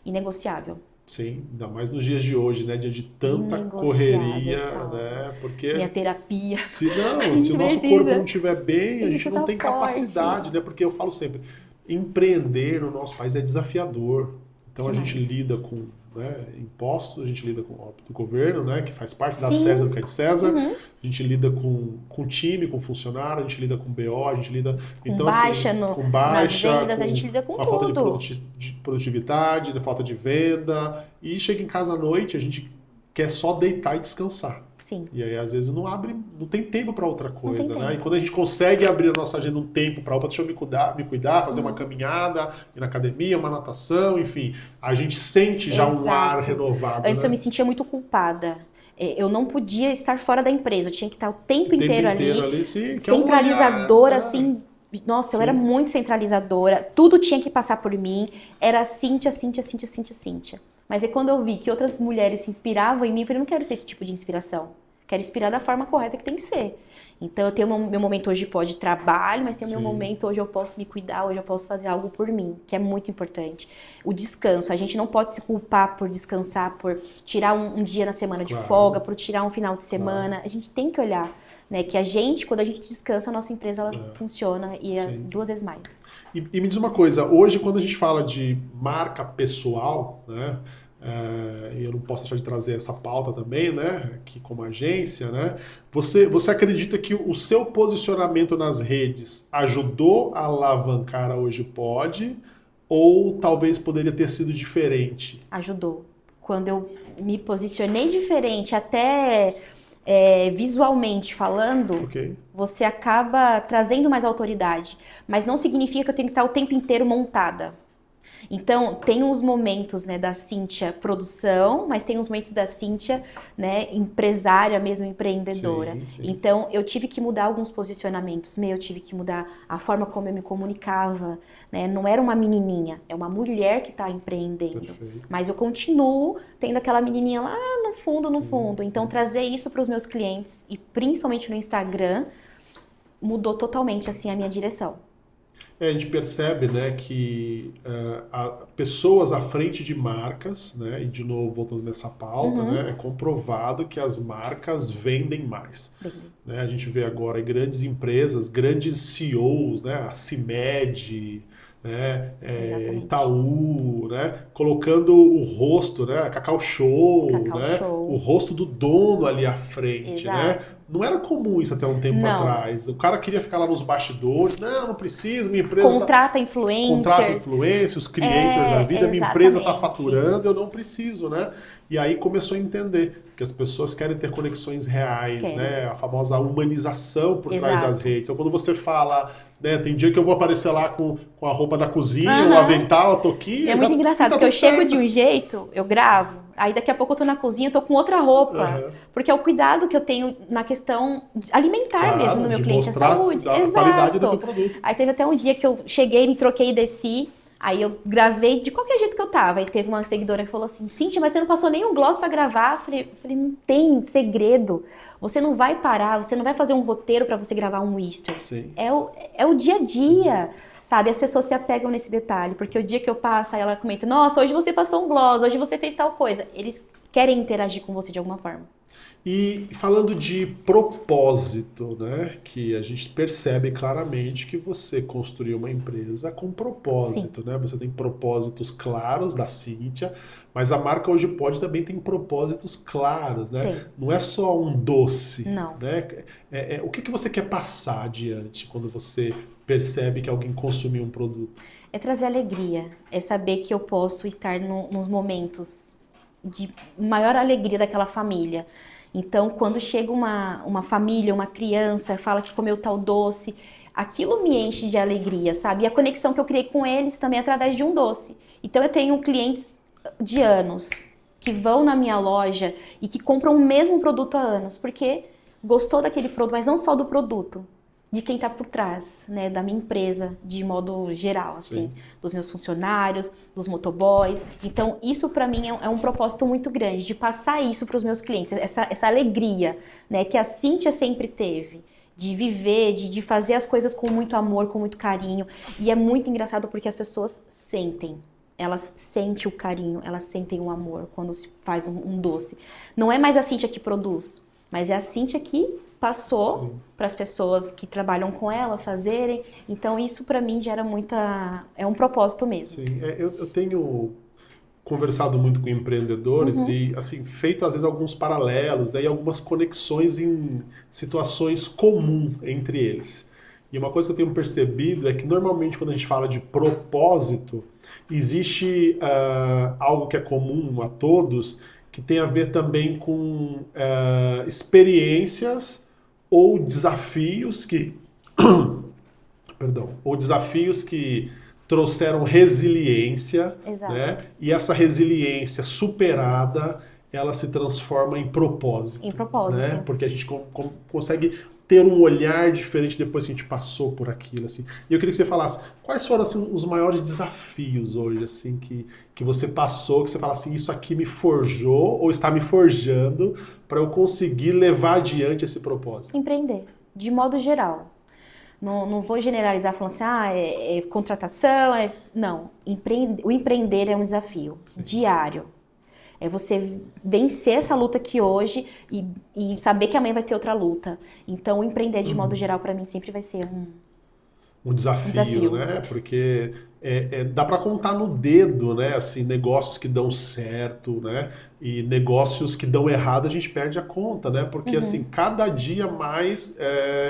inegociável. Sim, ainda mais nos dias de hoje, né? Dia de tanta correria, né? Porque minha terapia. Se o nosso corpo não estiver bem, a gente não tem capacidade, né? Porque eu falo sempre, empreender no nosso país é desafiador. Então a gente lida com impostos, a gente lida com o do governo, né? Que faz parte da César do que é de César. Uhum. A gente lida com time, com funcionário, a gente lida com BO, a gente lida com baixa, com baixa, nas vendas, a gente lida com a tudo. Falta de produtividade, falta de venda. E chega em casa à noite, a gente quer só deitar e descansar. Sim. E aí, às vezes, não tem tempo para outra coisa, né? E quando a gente consegue abrir a nossa agenda um tempo para, deixa eu me cuidar, fazer uma caminhada, ir na academia, uma natação, enfim, a gente sente já um ar renovado. Antes eu me sentia muito culpada. Eu não podia estar fora da empresa, eu tinha que estar o tempo inteiro ali sim, centralizadora, assim. Nossa, eu era muito centralizadora, tudo tinha que passar por mim, era Cíntia. Mas é quando eu vi que outras mulheres se inspiravam em mim, eu falei, não quero ser esse tipo de inspiração. Quero inspirar da forma correta que tem que ser. Então eu tenho meu momento hoje de trabalho, mas tem o meu momento hoje eu posso me cuidar, hoje eu posso fazer algo por mim, que é muito importante. O descanso, a gente não pode se culpar por descansar, por tirar um dia na semana de folga, por tirar um final de semana. A gente tem que olhar, né, que quando a gente descansa, a nossa empresa ela funciona e é 2 vezes mais. E me diz uma coisa, hoje quando a gente fala de marca pessoal, né, e eu não posso deixar de trazer essa pauta também, né, aqui como agência, né? Você acredita que o seu posicionamento nas redes ajudou a alavancar a Hoje Pode, ou talvez poderia ter sido diferente? Ajudou. Quando eu me posicionei diferente, até visualmente falando, Ok. você acaba trazendo mais autoridade. Mas não significa que eu tenho que estar o tempo inteiro montada. Então, tem uns momentos, né, da Cíntia produção, mas tem uns momentos da Cíntia, né, empresária mesmo, empreendedora. Sim, sim. Então, eu tive que mudar alguns posicionamentos meus, eu tive que mudar a forma como eu me comunicava, né? Não era uma menininha, é uma mulher que está empreendendo. Perfeito. Mas eu continuo tendo aquela menininha lá no fundo, no fundo. Então, sim. trazer isso para os meus clientes, e principalmente no Instagram, mudou totalmente, assim, a minha direção. A gente percebe, né, que pessoas à frente de marcas, né, e de novo voltando nessa pauta, né, é comprovado que as marcas vendem mais. Né? A gente vê agora grandes empresas, grandes CEOs, né, a CIMED, né, Itaú, né, colocando o rosto, né, Cacau Show, né, o rosto do dono ali à frente, né? Não era comum isso até um tempo atrás. O cara queria ficar lá nos bastidores, não precisa, minha empresa contrata influencers. Contrata influencers, os creators da vida, minha empresa está faturando, eu não preciso, né? E aí começou a entender que as pessoas querem ter conexões reais, né? A famosa humanização por trás das redes. Então, quando você fala, né, tem dia que eu vou aparecer lá com a roupa da cozinha, o avental, a toquinha. É muito engraçado, porque eu chego de um jeito, eu gravo, aí daqui a pouco eu tô na cozinha, eu tô com outra roupa. Porque é o cuidado que eu tenho na questão alimentar mesmo do meu cliente, a saúde. A qualidade do teu produto. Aí teve até um dia que eu cheguei, me troquei e desci. Aí eu gravei de qualquer jeito que eu tava. Aí teve uma seguidora que falou assim, Cíntia, mas você não passou nenhum gloss pra gravar? Eu falei, não tem segredo. Você não vai parar, você não vai fazer um roteiro pra você gravar um history. É o dia a dia, sabe? As pessoas se apegam nesse detalhe, porque o dia que eu passo, aí ela comenta, nossa, hoje você passou um gloss, hoje você fez tal coisa. Eles querem interagir com você de alguma forma. E falando de propósito, né, que a gente percebe claramente que você construiu uma empresa com propósito, né? Você tem propósitos claros da Cíntia, mas a marca Hoje Pode também tem propósitos claros, né? Não é só um doce, né? O que você quer passar adiante quando você percebe que alguém consumiu um produto? É trazer alegria, é saber que eu posso estar nos momentos de maior alegria daquela família. Então, quando chega uma família, uma criança, fala que comeu tal doce, aquilo me enche de alegria, sabe? E a conexão que eu criei com eles também é através de um doce. Então, eu tenho clientes de anos que vão na minha loja e que compram o mesmo produto há anos, porque gostou daquele produto, mas não só do produto, de quem está por trás, né, da minha empresa, de modo geral, assim, dos meus funcionários, dos motoboys. Então, isso para mim é um propósito muito grande, de passar isso para os meus clientes, essa alegria, né, que a Cíntia sempre teve, de viver, de fazer as coisas com muito amor, com muito carinho. E é muito engraçado porque as pessoas sentem. Elas sentem o carinho, elas sentem o amor quando se faz um doce. Não é mais a Cíntia que produz, mas é a Cíntia que passou para as pessoas que trabalham com ela fazerem. Então isso para mim gera é um propósito mesmo. Sim, eu tenho conversado muito com empreendedores e assim feito às vezes alguns paralelos, né, e algumas conexões em situações comuns entre eles. E uma coisa que eu tenho percebido é que normalmente quando a gente fala de propósito, existe algo que é comum a todos, que tem a ver também com experiências ou desafios que trouxeram resiliência, né? E essa resiliência superada, ela se transforma em propósito. Né? Porque a gente consegue ter um olhar diferente depois que a gente passou por aquilo, assim. E eu queria que você falasse, quais foram assim, os maiores desafios hoje, assim, que você passou, que você fala assim, isso aqui me forjou ou está me forjando para eu conseguir levar adiante esse propósito? Empreender, de modo geral. Não vou generalizar falando assim, é contratação, não. O empreender é um desafio diário. É você vencer essa luta aqui hoje e saber que amanhã vai ter outra luta. Então, o empreender de modo geral, para mim, sempre vai ser um desafio, né? Porque dá para contar no dedo, né? Assim, negócios que dão certo, né? E negócios que dão errado, a gente perde a conta, né? Porque, assim, cada dia mais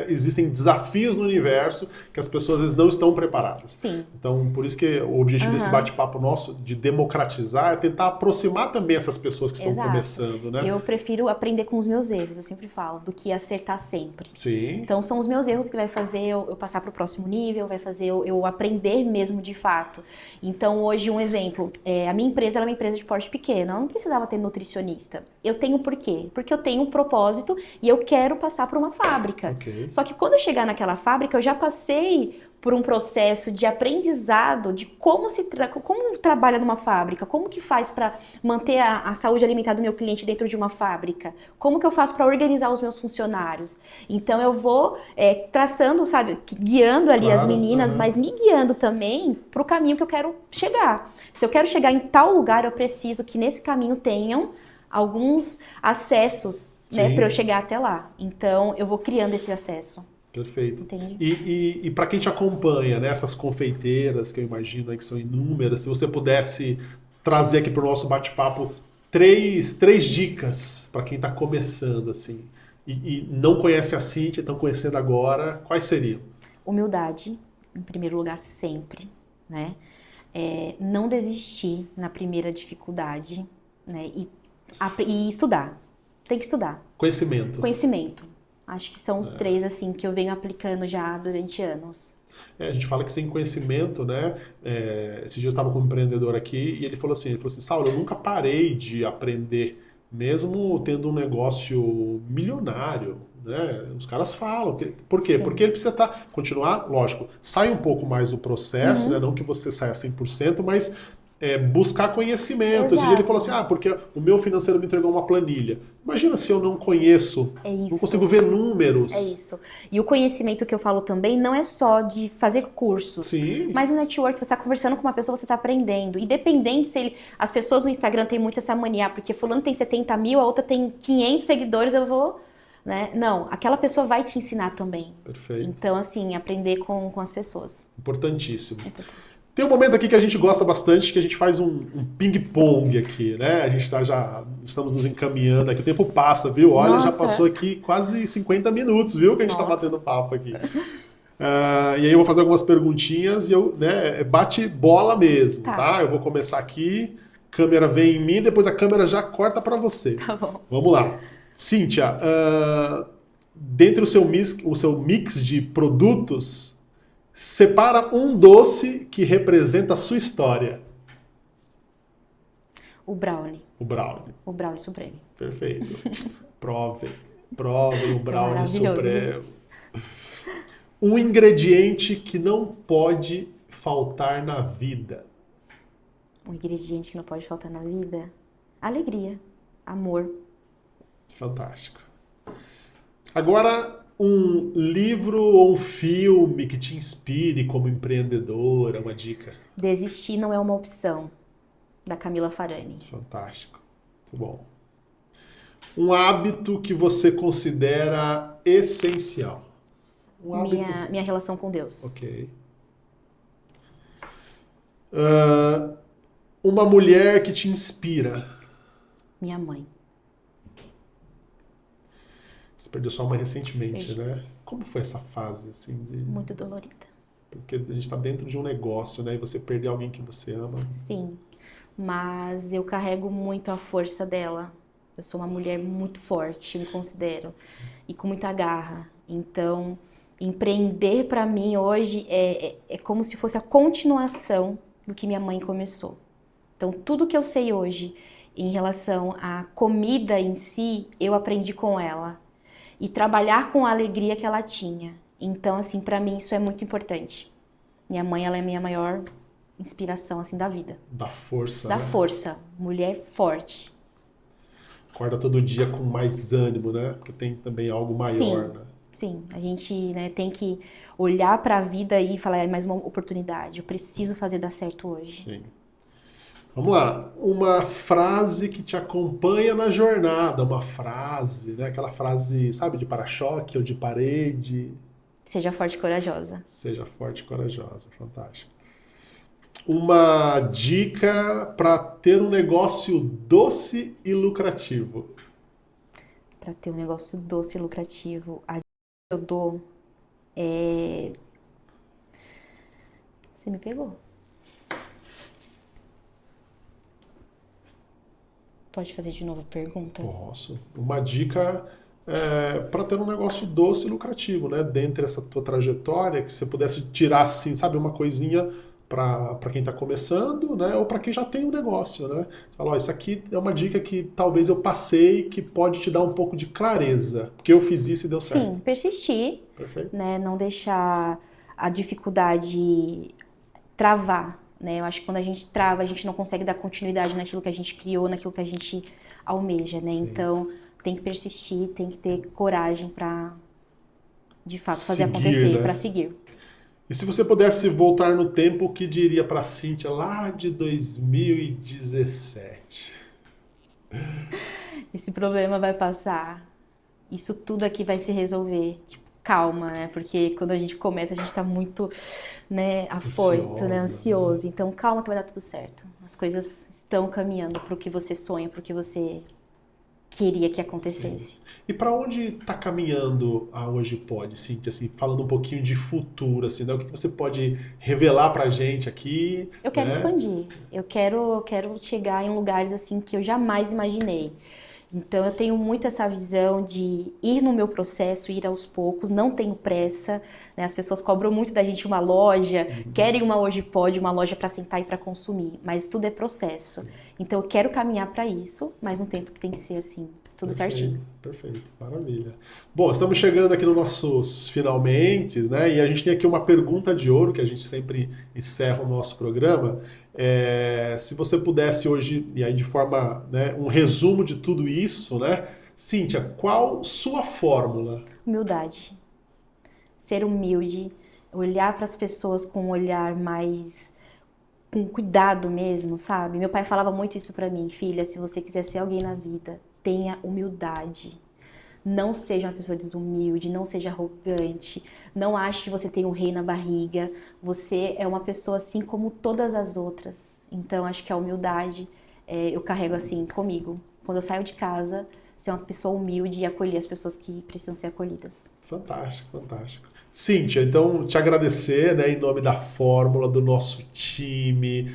existem desafios no universo que as pessoas, às vezes, não estão preparadas. Sim. Então, por isso que o objetivo desse bate-papo nosso, de democratizar, é tentar aproximar também essas pessoas que estão começando, né? Eu prefiro aprender com os meus erros, eu sempre falo, do que acertar sempre. Sim. Então, são os meus erros que vai fazer eu passar para o próximo nível, vai fazer eu aprender mesmo de fato. Então, hoje, um exemplo, a minha empresa era uma empresa de porte pequeno, ela não precisava ter nutricionista. Eu tenho por quê? Porque eu tenho um propósito e eu quero passar por uma fábrica. Ok. Só que quando eu chegar naquela fábrica, eu já passei por um processo de aprendizado de como trabalha numa fábrica, como que faz para manter a saúde alimentar do meu cliente dentro de uma fábrica, como que eu faço para organizar os meus funcionários. Então eu vou traçando, sabe, guiando ali as meninas, mas me guiando também para o caminho que eu quero chegar. Se eu quero chegar em tal lugar, eu preciso que nesse caminho tenham alguns acessos, né, para eu chegar até lá. Então eu vou criando esse acesso. Perfeito. Entendi. E para quem te acompanha, né, essas confeiteiras que eu imagino aí que são inúmeras, se você pudesse trazer aqui para o nosso bate-papo três dicas para quem está começando assim e não conhece a Cíntia, estão conhecendo agora, quais seriam? Humildade, em primeiro lugar, sempre, né? Não desistir na primeira dificuldade, né? E estudar. Tem que estudar. Conhecimento. Acho que são os três, assim, que eu venho aplicando já durante anos. A gente fala que sem conhecimento, né? Esse dia eu estava com um empreendedor aqui e ele falou assim, Saulo, eu nunca parei de aprender, mesmo tendo um negócio milionário, né? Os caras falam. Por quê? Sim. Porque ele precisa continuar, lógico, sai um pouco mais do processo, né? Não que você saia 100%, mas buscar conhecimento. Esse dia ele falou assim, porque o meu financeiro me entregou uma planilha. Imagina se eu não conheço, não consigo ver números. É isso. E o conhecimento que eu falo também não é só de fazer cursos. Sim. Mas o network, você está conversando com uma pessoa, você está aprendendo. Independente se as pessoas no Instagram têm muito essa mania, porque fulano tem 70 mil, a outra tem 500 seguidores, eu vou... Né? Não, aquela pessoa vai te ensinar também. Perfeito. Então, assim, aprender com as pessoas. Importantíssimo. Tem um momento aqui que a gente gosta bastante, que a gente faz um ping-pong aqui, né? A gente estamos nos encaminhando aqui, o tempo passa, viu? Olha, já passou aqui quase 50 minutos, viu? Que a gente está batendo papo aqui. E aí eu vou fazer algumas perguntinhas e bate bola mesmo, tá? Eu vou começar aqui, câmera vem em mim, depois a câmera já corta para você. Tá bom. Vamos lá. Cíntia, dentro do seu mix de produtos, separa um doce que representa a sua história. O brownie. O brownie. O brownie supremo. Perfeito. Prove o brownie supremo. Um ingrediente que não pode faltar na vida. Um ingrediente que não pode faltar na vida? Alegria. Amor. Fantástico. Agora, um livro ou um filme que te inspire como empreendedora, uma dica? Desistir não é uma opção, da Camila Farani. Fantástico. Muito bom. Um hábito que você considera essencial? Minha relação com Deus. Ok. Uma mulher que te inspira? Minha mãe. Você perdeu sua mãe recentemente, Perdi. né? Como foi essa fase, assim? Muito dolorida. Porque a gente está dentro de um negócio, né? E você perder alguém que você ama. Sim, mas eu carrego muito a força dela. Eu sou uma mulher muito forte, me considero. E com muita garra. Então, empreender para mim hoje é como se fosse a continuação do que minha mãe começou. Então, tudo que eu sei hoje em relação à comida em si, eu aprendi com ela. E trabalhar com a alegria que ela tinha. Então, assim, pra mim isso é muito importante. Minha mãe, ela é a minha maior inspiração, assim, da vida. Da força, Da né? força. Mulher forte. Acorda todo dia com mais ânimo, né? Porque tem também algo maior, né? Sim, a gente, né, tem que olhar pra vida e falar, é mais uma oportunidade. Eu preciso fazer dar certo hoje. Sim. Vamos lá, uma frase que te acompanha na jornada, uma frase, né? Aquela frase, sabe, de para-choque ou de parede. Seja forte e corajosa. Seja forte e corajosa, fantástico. uma dica para ter um negócio doce e lucrativo. Para ter um negócio doce e lucrativo, a dica que eu dou é... Você me pegou. Pode fazer de novo a pergunta? Posso. Uma dica para ter um negócio doce e lucrativo, né? Dentre essa tua trajetória, que você pudesse tirar, assim, sabe, uma coisinha para quem está começando, né? Ou para quem já tem um negócio, né? Você fala, ó, isso aqui é uma dica que talvez eu passei, que pode te dar um pouco de clareza, porque eu fiz isso e deu certo. Sim, persistir, Perfeito. né? Não deixar a dificuldade travar, né? Eu acho que quando a gente trava, a gente não consegue dar continuidade naquilo que a gente criou, naquilo que a gente almeja, né? Sim. Então, tem que persistir, tem que ter coragem para, de fato, fazer Seguir, acontecer, né? para seguir. E se você pudesse voltar no tempo, o que diria para a Cíntia lá de 2017? Esse problema vai passar. Isso tudo aqui vai se resolver. Tipo, calma, né? Porque quando a gente começa, a gente tá muito, né, afoito, né, ansioso. Então, calma que vai dar tudo certo. As coisas estão caminhando pro que você sonha, pro que você queria que acontecesse. Sim. E para onde está caminhando a Hoje Pode, Cíntia? Assim, falando um pouquinho de futuro, assim, né? O que você pode revelar para a gente aqui? Eu quero né? expandir. Eu quero chegar em lugares assim que eu jamais imaginei. Então eu tenho muito essa visão de ir no meu processo, ir aos poucos, não tenho pressa, né? As pessoas cobram muito da gente uma loja, querem uma Hoje Pode, uma loja para sentar e para consumir, mas tudo é processo. Então eu quero caminhar para isso, mas um tempo que tem que ser assim, tudo certinho. Perfeito, maravilha. Bom, estamos chegando aqui nos nossos finalmente, né? E a gente tem aqui uma pergunta de ouro que a gente sempre encerra o nosso programa. Se você pudesse hoje, e aí de forma, né, um resumo de tudo isso, né? Cíntia, qual sua fórmula? Humildade. Ser humilde, olhar para as pessoas com um olhar mais com cuidado mesmo, sabe? Meu pai falava muito isso para mim, filha, se você quiser ser alguém na vida, tenha humildade. Não seja uma pessoa desumilde, não seja arrogante, não ache que você tem um rei na barriga. Você é uma pessoa assim como todas as outras. Então, acho que a humildade eu carrego assim comigo. Quando eu saio de casa, ser uma pessoa humilde e acolher as pessoas que precisam ser acolhidas. Fantástico, fantástico. Cíntia, então te agradecer, né, em nome da Fórmula, do nosso time,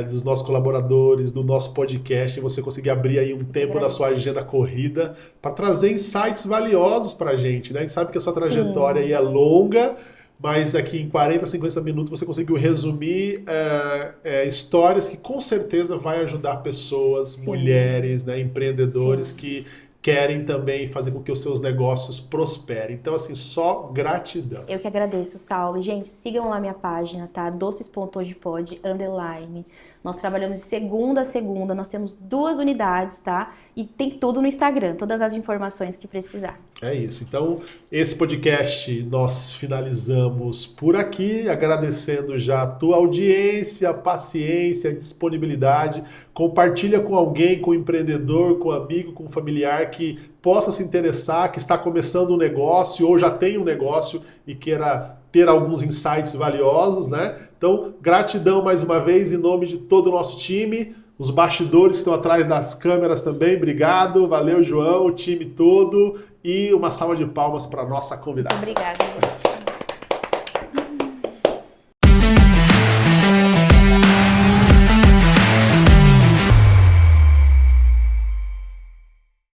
dos nossos colaboradores, do nosso podcast, você conseguir abrir aí um tempo na sua agenda corrida para trazer insights valiosos para a gente, né? A gente sabe que a sua trajetória aí é longa, mas aqui em 40, 50 minutos você conseguiu resumir histórias que com certeza vai ajudar pessoas, mulheres, né, empreendedores que querem também fazer com que os seus negócios prosperem. Então, assim, só gratidão. Eu que agradeço, Saulo. Gente, sigam lá minha página, tá? doces.hojepod, _. Nós trabalhamos de segunda a segunda, nós temos 2 unidades, tá? E tem tudo no Instagram, todas as informações que precisar. É isso. Então, esse podcast nós finalizamos por aqui, agradecendo já a tua audiência, paciência, disponibilidade. Compartilha com alguém, com um empreendedor, com um amigo, com um familiar que possa se interessar, que está começando um negócio ou já tem um negócio e queira ter alguns insights valiosos, né? Então, gratidão mais uma vez em nome de todo o nosso time. Os bastidores que estão atrás das câmeras também, obrigado. Valeu, João, o time todo. E uma salva de palmas para a nossa convidada. Obrigada, gente.